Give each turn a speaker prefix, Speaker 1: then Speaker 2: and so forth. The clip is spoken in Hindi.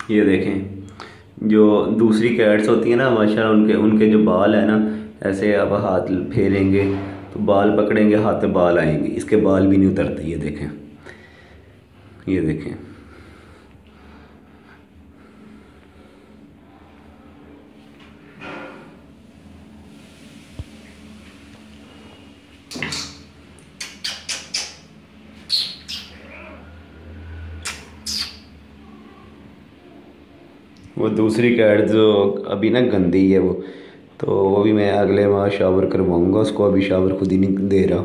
Speaker 1: ये देखें, जो दूसरी कैट्स होती हैं ना माशाल्लाह, उनके उनके जो बाल है ना, ऐसे आप हाथ फेरेंगे तो बाल पकड़ेंगे, हाथ पे बाल आएंगे, इसके बाल भी नहीं उतरते। ये देखें, ये देखें। वो दूसरी कैट जो अभी ना गंदी है, वो भी मैं अगले माह शावर करवाऊंगा उसको, अभी शावर खुद ही नहीं दे रहा।